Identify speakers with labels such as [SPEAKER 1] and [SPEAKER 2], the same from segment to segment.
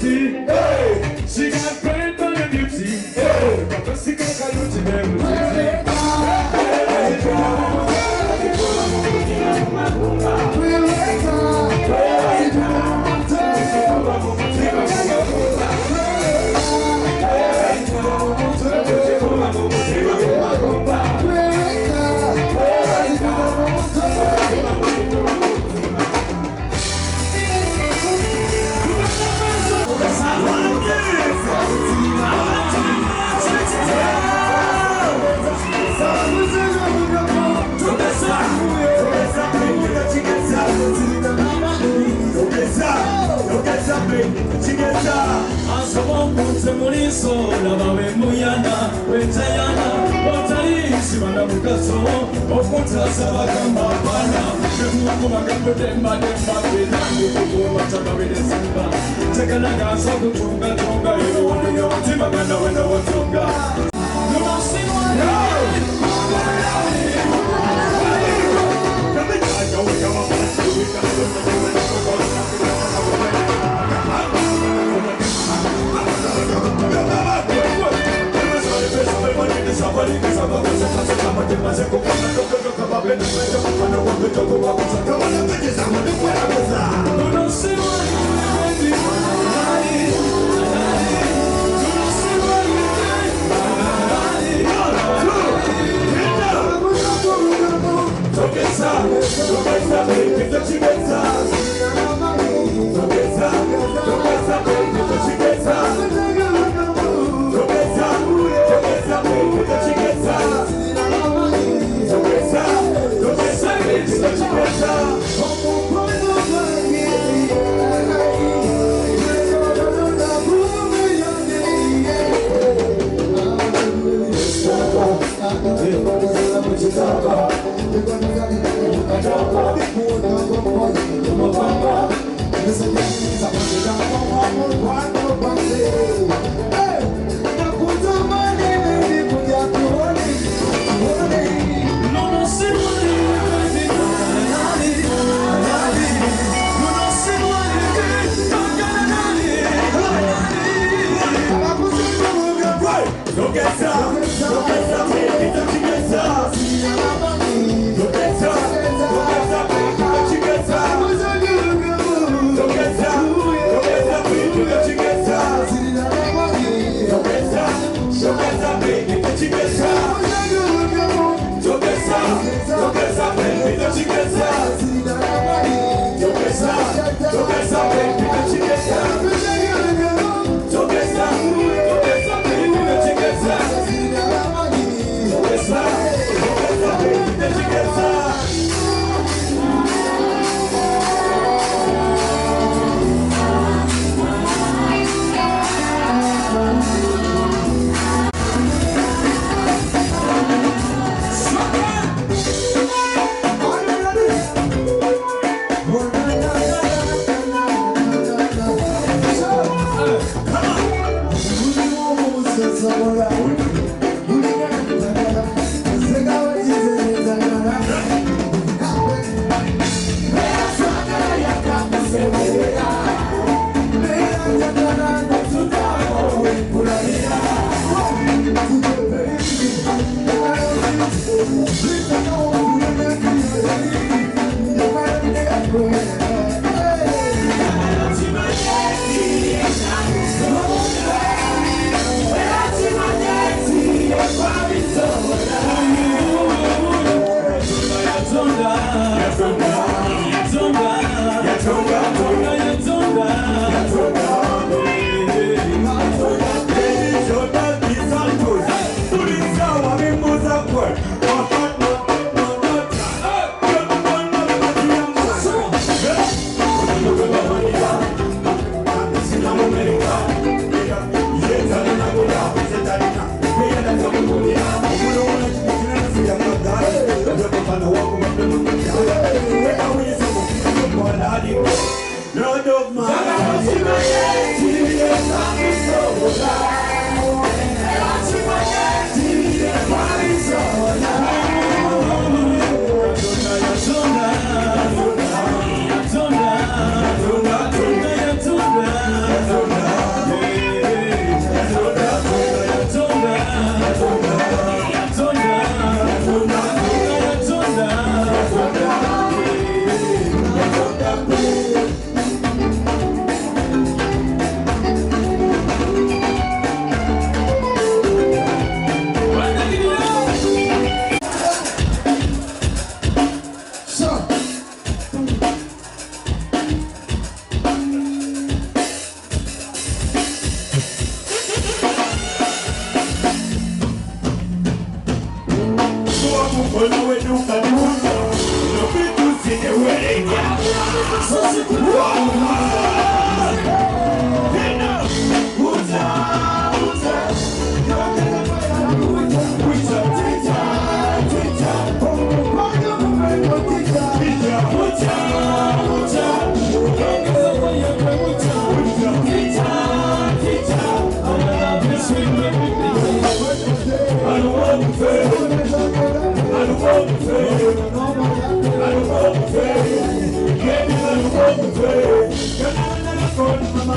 [SPEAKER 1] beauty. Hey, she got great on the beauty. Hey, Papa Sika Kaluchi Bemuti.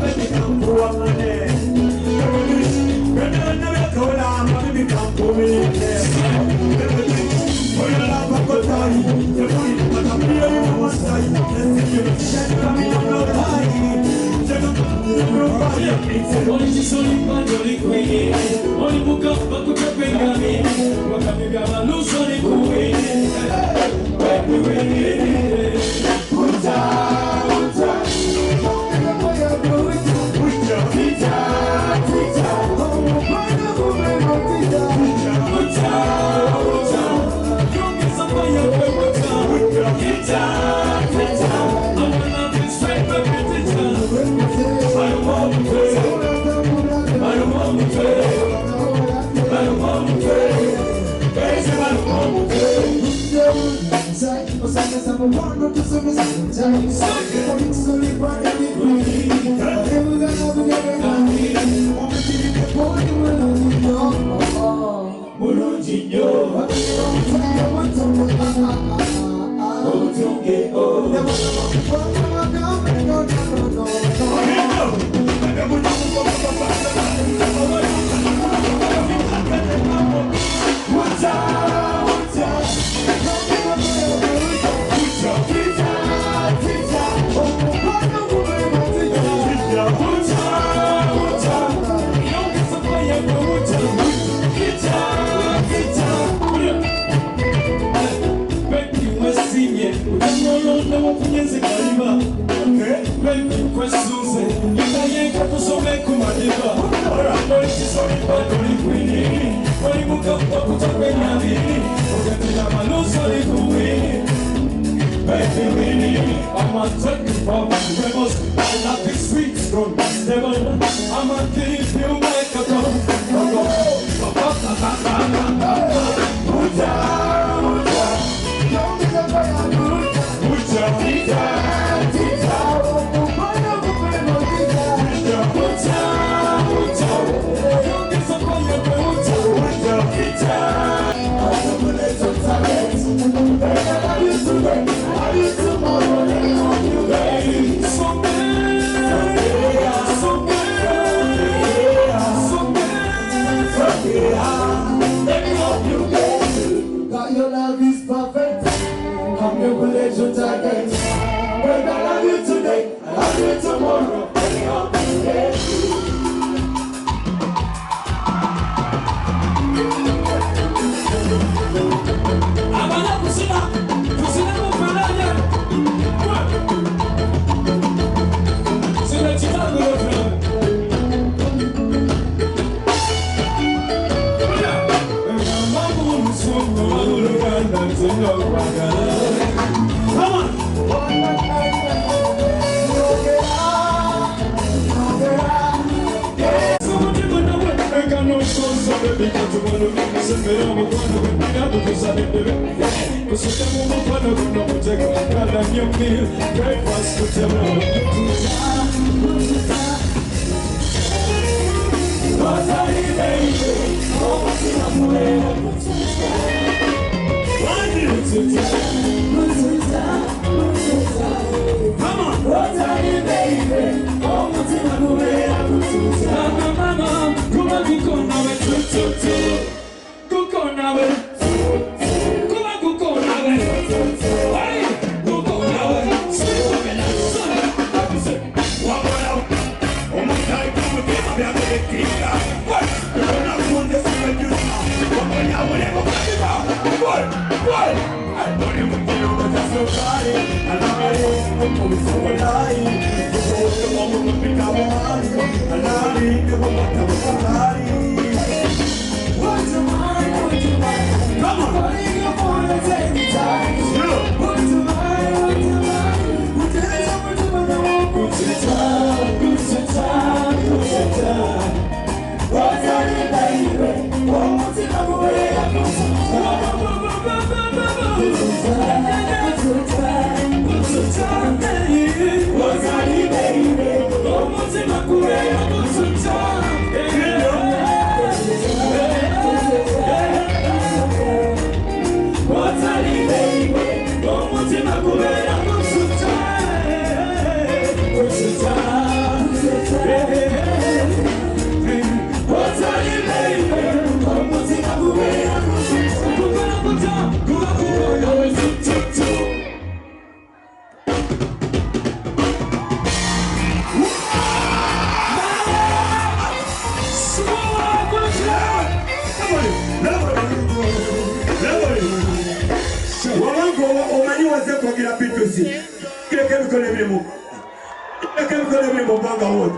[SPEAKER 2] Baby,
[SPEAKER 1] rapide aussi. Quelqu'un me connaît bien mon. Quelqu'un me connaît bien mon banga haute.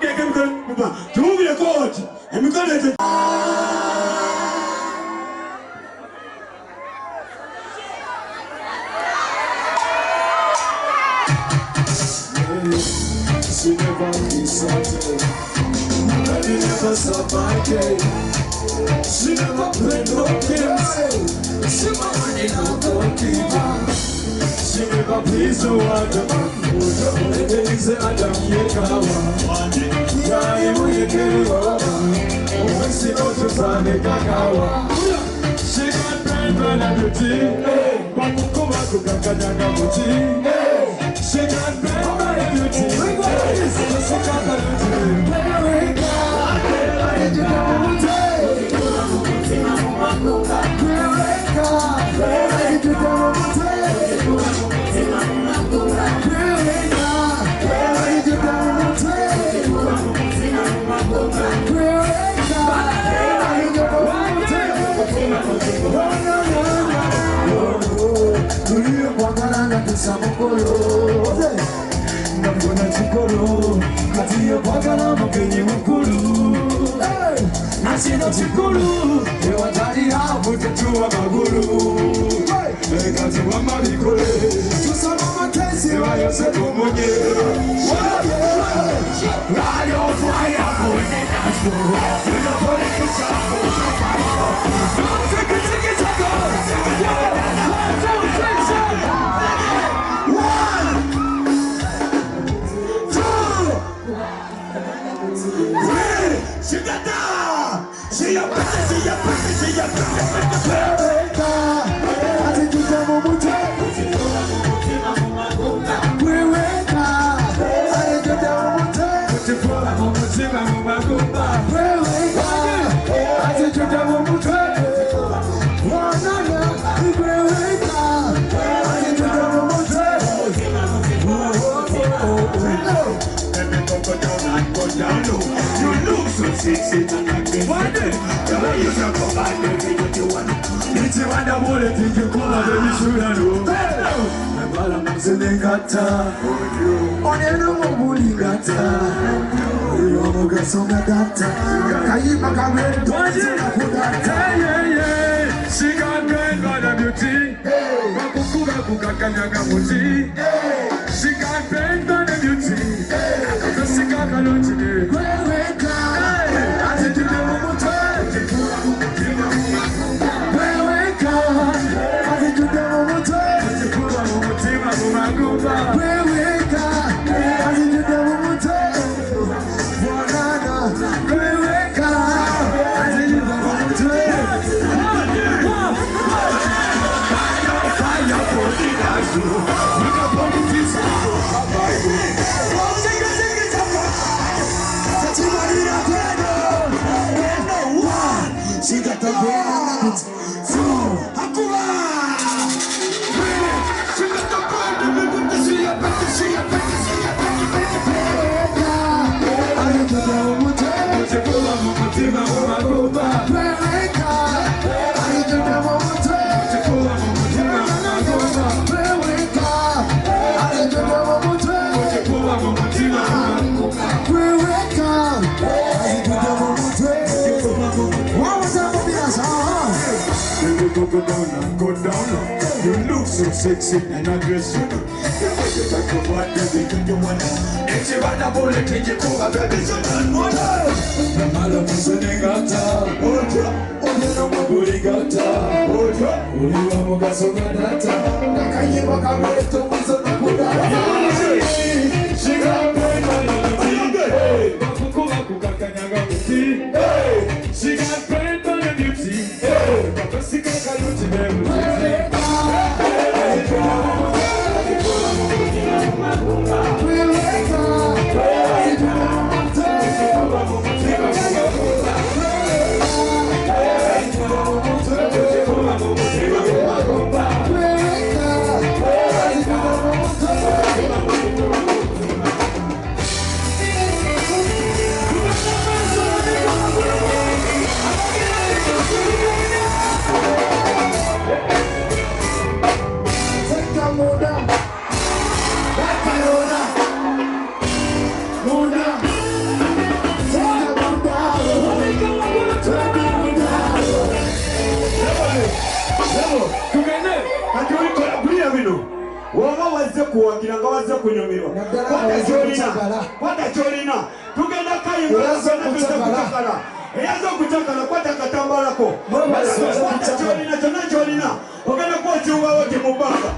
[SPEAKER 1] Quelqu'un me connaît bien mon. Tu ouvres les coachs. Et me connaît.
[SPEAKER 2] She never decided. She never survived. She never played no games. She money no goalkeeper. She never pleased no other man. They say Adam Yekawa. Jai Muyekeriwa. When she knows to find a kakawa. She got brain and beauty. Bakukuma kukakanyanga buti. She got brain and beauty. She got beauty. Nasina chikulu, ewatari hapo tetua maguru. Ekati wa malikole, tusama matesi wa yose kumunye. Radio fire kwenye naspo, tunapole kishapo. Tiki taka, you look so sexy tonight. One day, the way you talk about me, you want to. It's a wonderful thing you call a baby should know. My balam's in the gata. On your no gata. You go so gata. Kaiba Kamen, yeah. She got brain by the beauty. Bakukuma kukakanyanga buti. She got brain by the beauty. She got a lot to do. She got the brain, so Hakuma. She got the brain, she got go down. You look so sexy and aggressive. You talk about baby, you wanna. If you want a bullet, you go a baby, so don't wanna. The mother was a negata. Only no burigata. Only one gaso gata. Nakayiba kameto was a nagata. She got brain on the Bakukuma kukakanyaga buti. She got brain on the beauty. She got a
[SPEAKER 1] bazze kuwagira nga bazze kunyumirwa kwata kyolina tugenda kayingakutakala eyaza okutakala kwata akatambalako kwata kyolina kyonna kyolina ogenda kwokyubawo ti mu bbanga